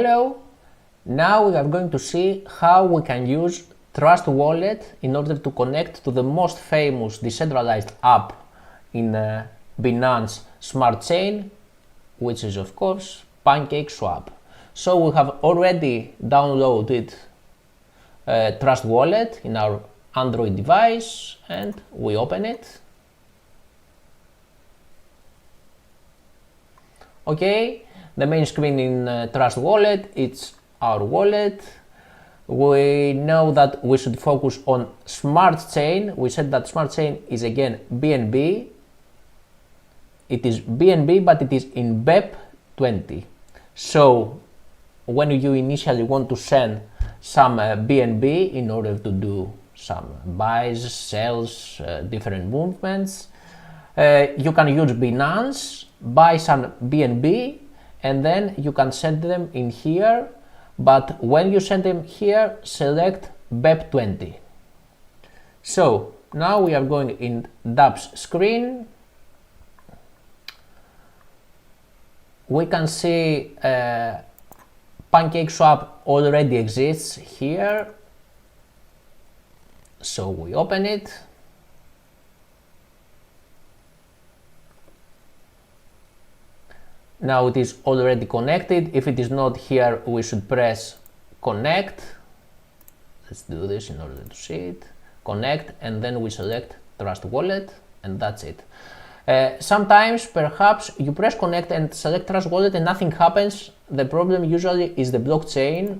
Hello! Now we are going to see how we can use Trust Wallet in order to connect to the most famous decentralized app in Binance Smart Chain, which is of course PancakeSwap. So we have already downloaded Trust Wallet in our Android device and we open it. Okay, the main screen in Trust Wallet, it's our wallet. We know that we should focus on Smart Chain. We said that Smart Chain is again BNB. It is BNB, but it is in BEP20. So when you initially want to send some BNB in order to do some buys, sells, different movements, you can use Binance, buy some BNB, and then you can send them in here. But when you send them here, select BEP20. So now we are going in dApps screen. We can see PancakeSwap already exists here. So we open it. Now it is already connected. If it is not here, we should press connect. Let's do this in order to see it. Connect, and then we select Trust Wallet, and that's it. Sometimes perhaps you press connect and select Trust Wallet and nothing happens. The problem usually is the blockchain,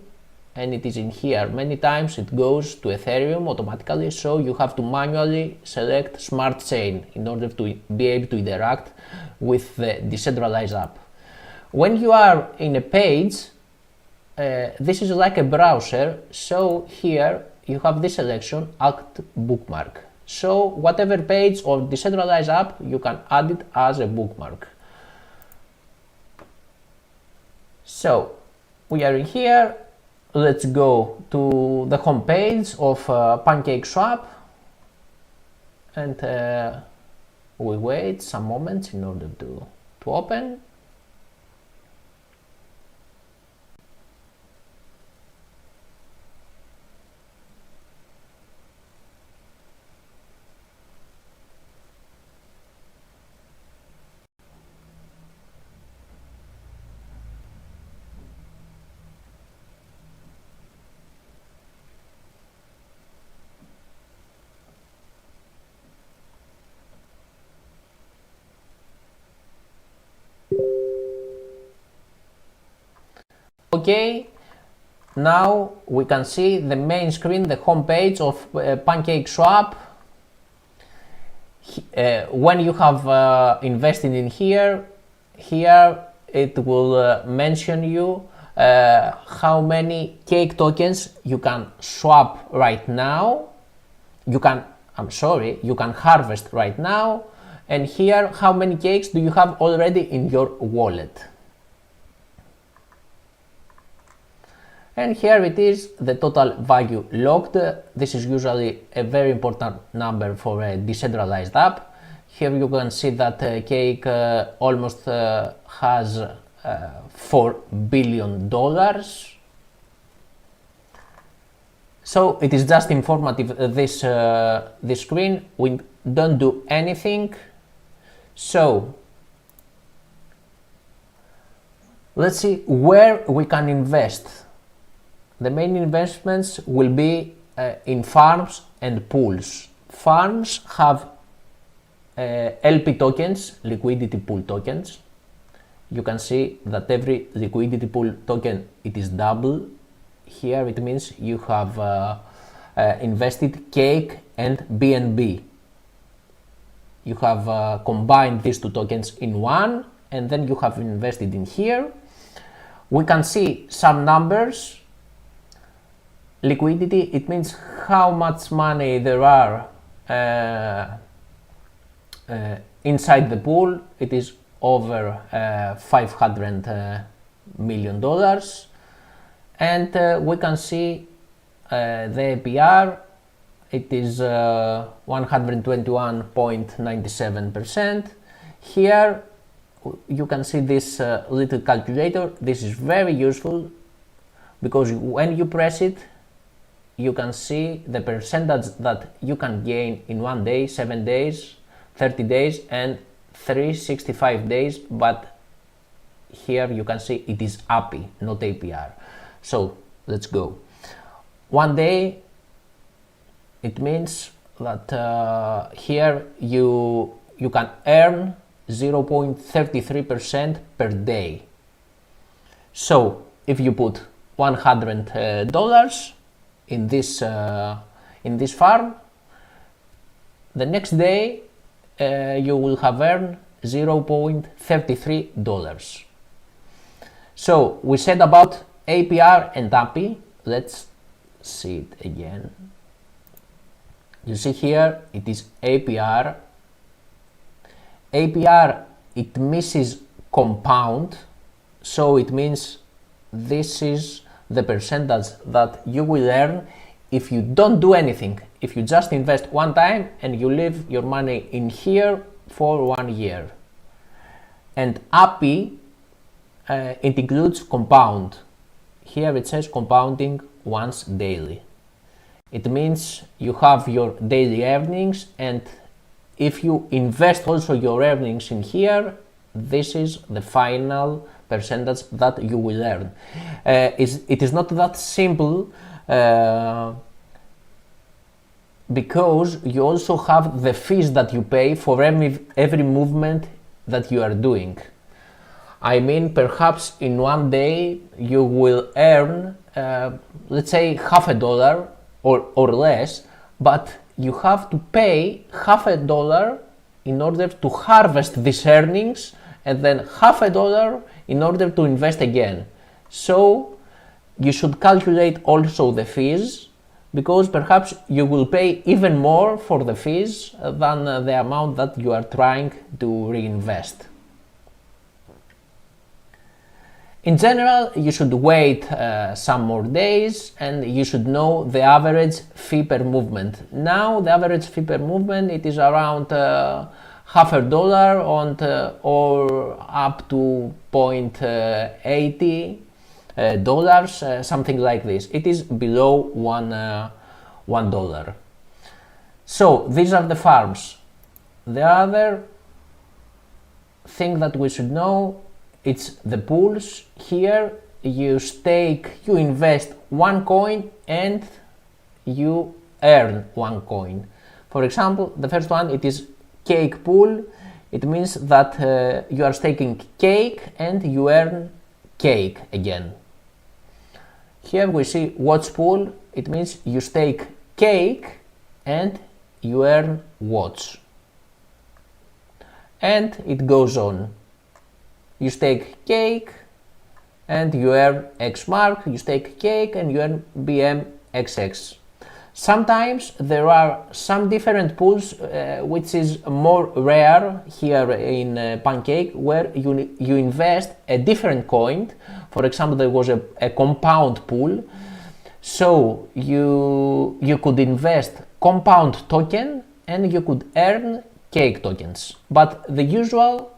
and it is in here. Many times it goes to Ethereum automatically, so you have to manually select Smart Chain in order to be able to interact with the decentralized app. When you are in a page, this is like a browser, so here you have this selection, Add Bookmark. So whatever page or decentralized app, you can add it as a bookmark. So we are in here. Let's go to the home page of PancakeSwap, and we wait some moments in order to open. Okay, now we can see the main screen, the home page of PancakeSwap. When you have invested in here it will mention you how many cake tokens you can swap right now. You can harvest right now, and here how many cakes do you have already in your wallet. And here it is, the total value locked. This is usually a very important number for a decentralized app. Here you can see that Cake almost has $4 billion. So it is just informative, this screen. We don't do anything. So let's see where we can invest. The main investments will be in farms and pools. Farms have LP tokens, liquidity pool tokens. You can see that every liquidity pool token, it is double. Here it means you have invested Cake and BNB. You have combined these two tokens in one, and then you have invested in here. We can see some numbers. Liquidity, it means how much money there are inside the pool. It is over $500 million, and we can see the APR. It is 121.97%. Here you can see this little calculator. This is very useful. because when you press it, you can see the percentage that you can gain in 1 day, 7 days, 30 days and 365 days, but here you can see it is API, not APR. So let's go. 1 day, it means that here you can earn 0.33% per day. So if you put $100 in this farm, the next day you will have earned $0.33. So we said about APR and API. Let's see it again. You see here it is APR. APR, it misses compound, so it means this is the percentage that you will earn if you don't do anything, if you just invest one time and you leave your money in here for 1 year. And API, it includes compound. Here it says compounding once daily. It means you have your daily earnings, and if you invest also your earnings in here, this is the final percentage that you will earn. It is not that simple because you also have the fees that you pay for every movement that you are doing. I mean, perhaps in 1 day you will earn, let's say $50 or less, but you have to pay $50 in order to harvest these earnings, and then $50 in order to invest again. So you should calculate also the fees, because perhaps you will pay even more for the fees than the amount that you are trying to reinvest. In general, you should wait some more days, and you should know the average fee per movement. Now the average fee per movement, it is around $50 or up to $0.80, something like this. It is below $1. So these are the farms. The other thing that we should know, it's the pools. Here you invest 1 coin and you earn 1 coin. For example, the first one, it is cake pool. It means that you are staking cake and you earn cake again. Here we see watch pool. It means you stake cake and you earn watch. And it goes on. You stake cake and you earn X mark, you stake cake and you earn BMXX. Sometimes there are some different pools which is more rare here in Pancake, where you invest a different coin. For example, there was a compound pool, so you could invest compound token and you could earn cake tokens. But the usual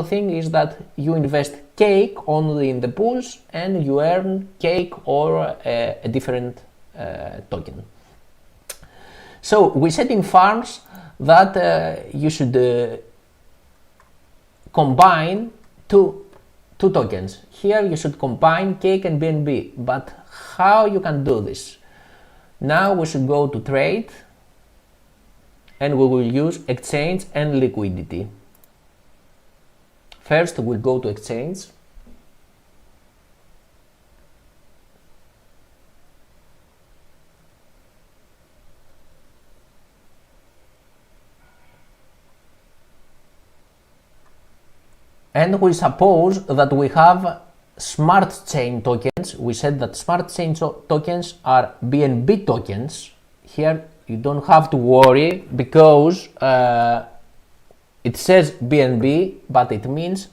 thing is that you invest cake only in the pools and you earn cake or a different token. So we said in farms that you should combine two tokens. Here you should combine cake and BNB, but how you can do this? Now we should go to trade and we will use exchange and liquidity. First we'll go to exchange. And we suppose that we have smart chain tokens. We said that smart chain tokens are BNB tokens. Here you don't have to worry because it says BNB, but it means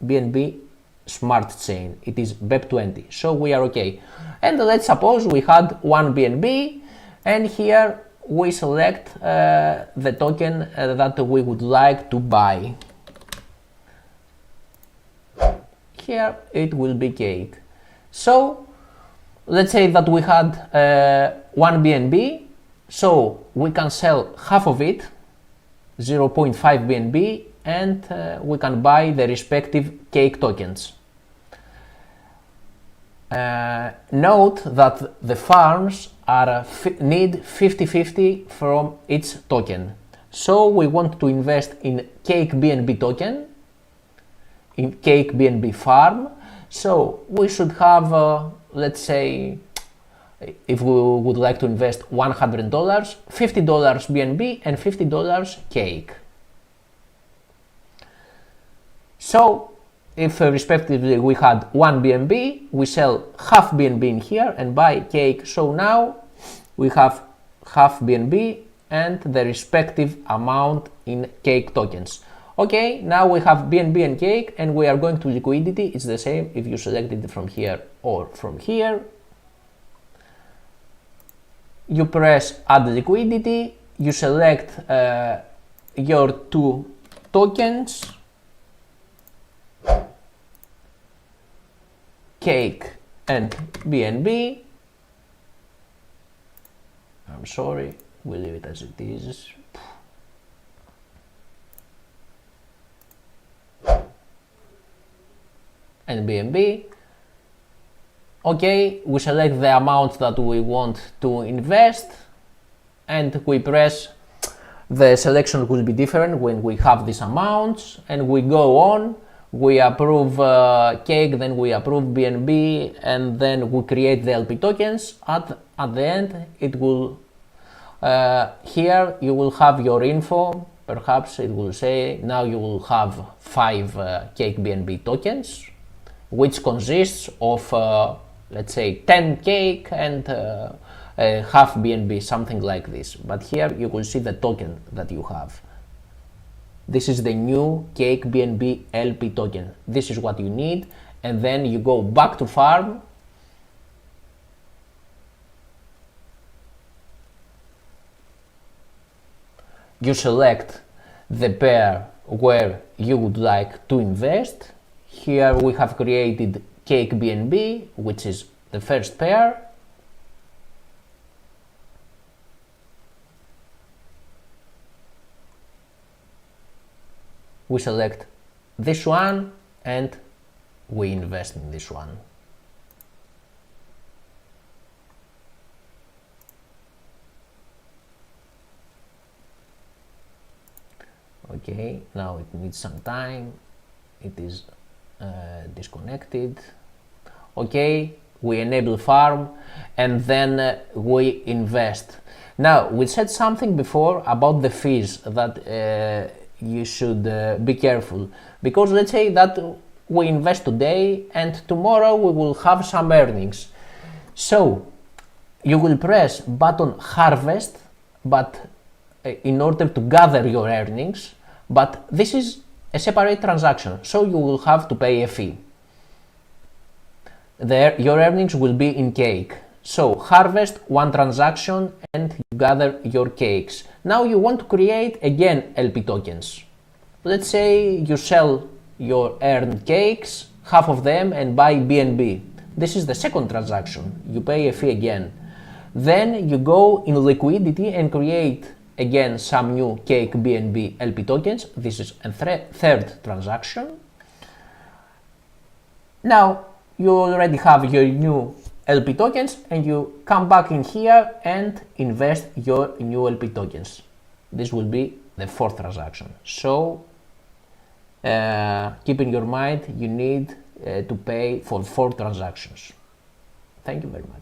BNB smart chain. It is BEP20, so we are okay. And let's suppose we had one BNB, and here we select the token that we would like to buy. Here it will be cake. So let's say that we had one BNB, so we can sell half of it, 0.5 BNB, and we can buy the respective cake tokens. Note that the farms need 50-50 from each token. So we want to invest in cake BNB token, in cake BNB farm. So we should have, let's say, if we would like to invest $100, $50 BNB and $50 cake. So if respectively we had 1 BNB, we sell half BNB in here and buy cake. So now we have half BNB and the respective amount in cake tokens. Okay, now we have BNB and cake and we are going to liquidity. It's the same if you select it from here or from here. You press add liquidity, you select your two tokens, cake and BNB. I'm sorry, we'll leave it as it is. And BNB. Okay, we select the amount that we want to invest and we press. The selection will be different when we have these amounts and we go on. We approve cake, then we approve BNB, and then we create the LP tokens. At the end, it will, here you will have your info. Perhaps it will say now you will have 5 cake BNB tokens, which consists of, let's say, 10 cake and half BNB, something like this. But here you will see the token that you have. This is the new cake BNB LP token. This is what you need, and then you go back to farm. You select the pair where you would like to invest. Here we have created cake BNB, which is the first pair. We select this one and we invest in this one. Okay, now it needs some time. It is disconnected. Okay, we enable farm and then we invest. Now we said something before about the fees that you should be careful, because let's say that we invest today and tomorrow we will have some earnings. So you will press button harvest, but in order to gather your earnings, but this is a separate transaction, so you will have to pay a fee. There your earnings will be in cake. So harvest one transaction and you gather your cakes. Now you want to create again LP tokens. Let's say you sell your earned cakes, half of them, and buy BNB. This is the second transaction. You pay a fee again. Then you go in liquidity and create again some new cake BNB LP tokens. This is a third transaction. Now you already have your new LP tokens and you come back in here and invest your new LP tokens. This will be the fourth transaction. So keep in your mind you need to pay for 4 transactions. Thank you very much.